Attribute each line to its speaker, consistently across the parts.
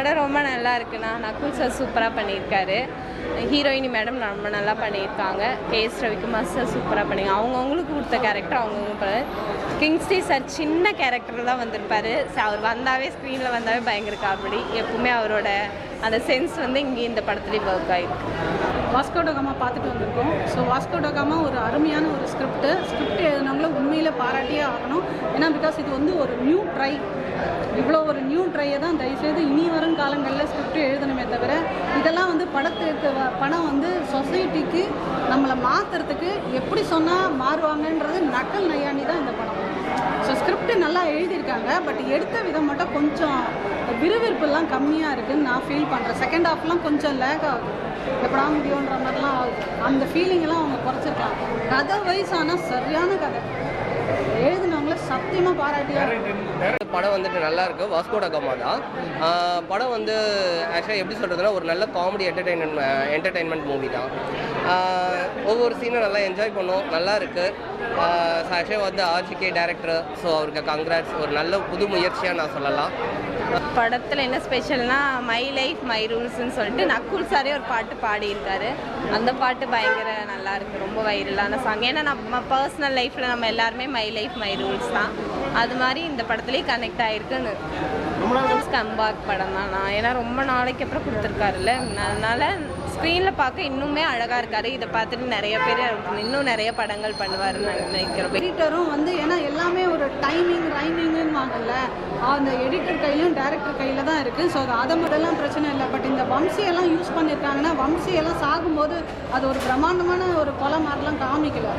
Speaker 1: படம் ரொம்ப நல்லா இருக்குண்ணா. நக்குல் சார் சூப்பராக பண்ணியிருக்காரு. ஹீரோயினி மேடம் ரொம்ப நல்லா பண்ணியிருக்காங்க. கேஎஸ் ரவிக்குமார் சார் சூப்பராக பண்ணியிருக்காங்க. அவங்கவுங்களுக்கு கொடுத்த கேரக்டர் அவங்கவுங்க. கிங்ஸ்டி சார் சின்ன கேரக்டர் தான் வந்திருப்பார். அவர் வந்தாவே ஸ்க்ரீனில் வந்தாவே பயங்கர காமெடி. எப்பவுமே அவரோட அந்த சென்ஸ் இங்கே இந்த படத்துலேயும் ஒர்க் ஆகிருக்கு.
Speaker 2: வாஸ்கோ ட காமா பார்த்துட்டு வந்திருக்கோம். ஸோ வாஸ்கோ ட காமா ஒரு அருமையான ஒரு ஸ்கிரிப்ட் எழுதினவங்கள உண்மையில் பாராட்டியே ஆகணும். ஏன்னா பிகாஸ் இது ஒரு நியூ ட்ரை. இவ்வளோ ஒரு நியூ ட்ரையை தான் தயவுசெய்து இனி வரும் காலங்களில் ஸ்கிரிப்ட் எழுதணுமே தவிர இதெல்லாம் படத்துக்கு படம் சொசைட்டிக்கு நம்மளை மாற்றுறதுக்கு எப்படி சொன்னால் மாறுவாங்கன்றது நக்கல் நையாண்டி தான் இந்த படம். ஸோ ஸ்கிரிப்ட் நல்லா எழுதியிருக்காங்க. பட் எடுத்த விதம் மட்டும் கொஞ்சம் விறுவிறுப்புலாம் கம்மியாக இருக்குதுன்னு நான் ஃபீல் பண்ணுறேன். செகண்ட் ஹாஃப்லாம் கொஞ்சம் லேக் ஆகுது. எப்படா முடியுன்ற மாதிரிலாம் ஆகுது. அந்த ஃபீலிங்கெல்லாம் அவங்க குறைச்சிருக்காங்க. கதை வைஸ் ஆனால் சரியான கதை எழுதினவங்கள சத்தியமாக பாராட்டியா.
Speaker 3: படம் நல்லா இருக்கு. வாஸ்கோ ட காமா தான் படம் ஆக்சுவலாக எப்படி சொல்கிறதுனா ஒரு நல்ல காமெடி என்டர்டெயின்மெண்ட் மூவி தான். ஒவ்வொரு சீனும் நல்லா என்ஜாய் பண்ணோம். நல்லா இருக்குது. ஆக்சுவலாக ஆர்ஜிகே டேரக்டர். ஸோ அவருக்கு கங்க்ராட்ஸ். ஒரு நல்ல புது முயற்சியாக நான் சொல்லலாம்.
Speaker 1: படத்தில் என்ன ஸ்பெஷல்னா மை லைஃப் மை ரூல்ஸ்ன்னு சொல்லிட்டு நக்குல் சாரே ஒரு பாட்டு பாடியிருக்காரு. அந்த பாட்டு பயங்கர நல்லா இருக்குது. ரொம்ப வைரலான சாங். ஏன்னா நம்ம பர்சனல் லைஃப்பில் நம்ம எல்லாருமே மை லைஃப் மை ரூல்ஸ் தான். அது மாதிரி இந்த படத்துலேயே கனெக்ட் ஆகிருக்குன்னு கம்பேக் படம் தான் நான். ஏன்னா ரொம்ப நாளைக்கு அப்புறம் கொடுத்துருக்காருல்ல, அதனால் ஸ்க்ரீனில் பார்க்க இன்னுமே அழகாக இருக்கார். இதை பார்த்துட்டு நிறைய பேர் இன்னும் நிறைய படங்கள் பண்ணுவாருன்னு நான் நினைக்கிறேன். எடிட்டரும்
Speaker 2: ஏன்னா எல்லாமே ஒரு ரைமிங்னு வாங்கல, அந்த எடிட்டர் கையிலும் டேரக்டர் கையில் தான் இருக்குது. ஸோ அதை மட்டும்லாம் பிரச்சனை இல்லை. பட் இந்த வம்சியெல்லாம் யூஸ் பண்ணியிருக்காங்கன்னா வம்சியெல்லாம் சாகும்போது அது ஒரு பிரம்மாண்டமான ஒரு கொலை மாதிரிலாம் காமிக்கல.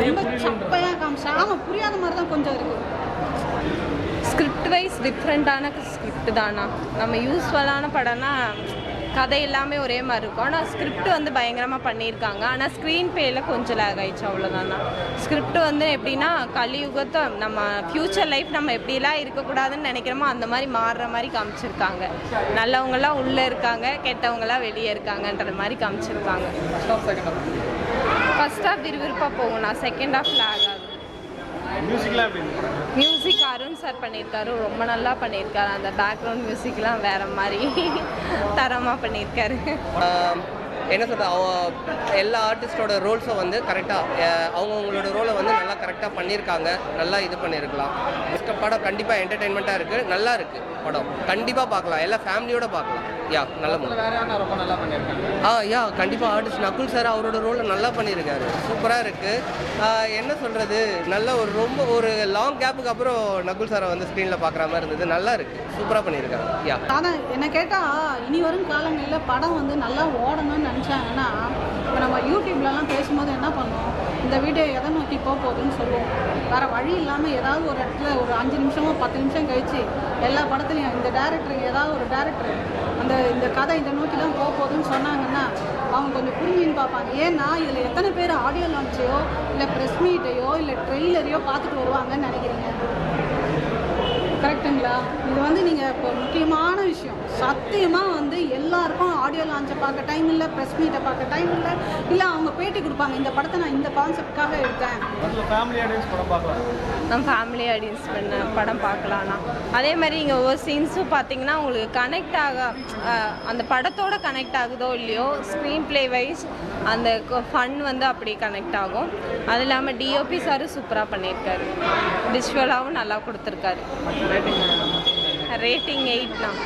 Speaker 2: ரொம்ப சப்பையாக காமிச்சா புரியாத மாதிரி தான் கொஞ்சம் இருக்குது.
Speaker 1: ஸ்கிரிப்ட் வைஸ் டிஃப்ரெண்ட்டான ஸ்கிரிப்ட் தானா. நம்ம யூஸ்ஃபுல்லான படம்னா கதை எல்லாமே ஒரே மாதிரி இருக்கும். ஆனால் ஸ்கிரிப்ட் பயங்கரமாக பண்ணியிருக்காங்க. ஆனால் ஸ்க்ரீன் பேயில் கொஞ்சம் லேக் ஆகிடுச்சு, அவ்வளோதானா. ஸ்கிரிப்ட் எப்படின்னா கலியுகத்தை நம்ம ஃப்யூச்சர் லைஃப் நம்ம எப்படிலாம் இருக்கக்கூடாதுன்னு நினைக்கிறோமோ அந்த மாதிரி மாறுற மாதிரி காமிச்சிருக்காங்க. நல்லவங்களாம் உள்ளே இருக்காங்க, கெட்டவங்களாம் வெளியே இருக்காங்கன்ற மாதிரி காமிச்சிருக்காங்க. ஃபர்ஸ்ட் ஹாஃப் விறுவிறுப்பாக போகும்ண்ணா. செகண்ட் ஹாஃப் லேக் ஆகுது. மியூசிக் அருண் சார் பண்ணியிருக்காரு. ரொம்ப நல்லா பண்ணியிருக்காரு. அந்த பேக்ரவுண்ட் மியூசிக்லாம் வேறு மாதிரி தரமாக பண்ணியிருக்காரு.
Speaker 3: என்ன சொல்கிறது, எல்லா ஆர்டிஸ்டோட ரோல்ஸும் கரெக்டாக அவங்களோட ரோலை நல்லா கரெக்டாக பண்ணியிருக்காங்க. நல்லா இது பண்ணியிருக்கலாம். படம் கண்டிப்பாக என்டர்டெயின்மெண்ட்டாக இருக்குது. நல்லா இருக்குது படம். கண்டிப்பாக பார்க்கலாம். எல்லாம் ஃபேமிலியோடு பார்க்கலாம். நல்ல
Speaker 4: ரொம்ப நல்லா பண்ணியிருக்காங்க.
Speaker 3: கண்டிப்பாக ஆர்டிஸ்ட் நக்குல் சார் அவரோட ரோலை நல்லா பண்ணியிருக்காரு. சூப்பராக இருக்குது. என்ன சொல்கிறது, நல்ல ஒரு லாங் கேப்புக்கு அப்புறம் நக்குல் சாரை ஸ்க்ரீனில் பார்க்குற மாதிரி இருந்தது. நல்லா இருக்குது. சூப்பராக பண்ணியிருக்காங்க.
Speaker 2: ஆனால் என்ன கேட்டால் இனி வரும் காலங்களில் படம் நல்லா ஓடணும்னு நினச்சாங்கன்னா இப்போ நம்ம யூடியூப்லலாம் பேசும்போது என்ன பண்ணுவோம், இந்த வீடியோ எதை நோக்கி போகுதுன்னு சொல்லுவோம். வேறு வழி இல்லாமல் ஏதாவது ஒரு இடத்துல ஒரு 5 நிமிஷமோ 10 நிமிஷம் கழித்து எல்லா படத்துலையும் இந்த டேரக்டர் ஏதாவது ஒரு டேரக்டர் இந்த கதை இந்த நோக்கி தான் போகுதுன்னு சொன்னாங்கன்னா அவங்க கொஞ்சம் புரிஞ்சுன்னு பார்ப்பாங்க. ஏன்னா இதில் எத்தனை பேர் ஆடியோ லான்ச்சையோ இல்லை ப்ரெஸ் மீட்டையோ இல்லை ட்ரெய்லரையோ பார்த்துட்டு வருவாங்கன்னு நினைக்கிறீங்க? கரெக்டுங்களா? இது நீங்கள் இப்போ முக்கியமான விஷயம். சத்தியமாக எல்லாருக்கும் ஆடியோ லான்ச்சை பார்க்க டைம் இல்லை, ப்ரெஸ் மீட்டை பார்க்க டைம் இல்லை அவங்க பேட்டி கொடுப்பாங்க. இந்த படத்தை நான் இந்த கான்செப்டுக்காக எடுத்தேன்.
Speaker 1: நம்ம ஃபேமிலி ஆடியன்ஸ் படம் பார்க்கலாம்னா அதே மாதிரி இங்கே ஒவ்வொரு சீன்ஸும் பார்த்தீங்கன்னா உங்களுக்கு கனெக்ட் அந்த படத்தோட கனெக்ட் ஆகுதோ இல்லையோ ஸ்க்ரீன் ப்ளே வைஸ் அந்த ஃபன் அப்படி கனெக்ட் ஆகும். அது இல்லாமல் டிஓபி சாரும் சூப்பராக பண்ணியிருக்காரு. விஷுவலாகவும் நல்லா கொடுத்துருக்காரு. ரேட்டிங் 8 தான்.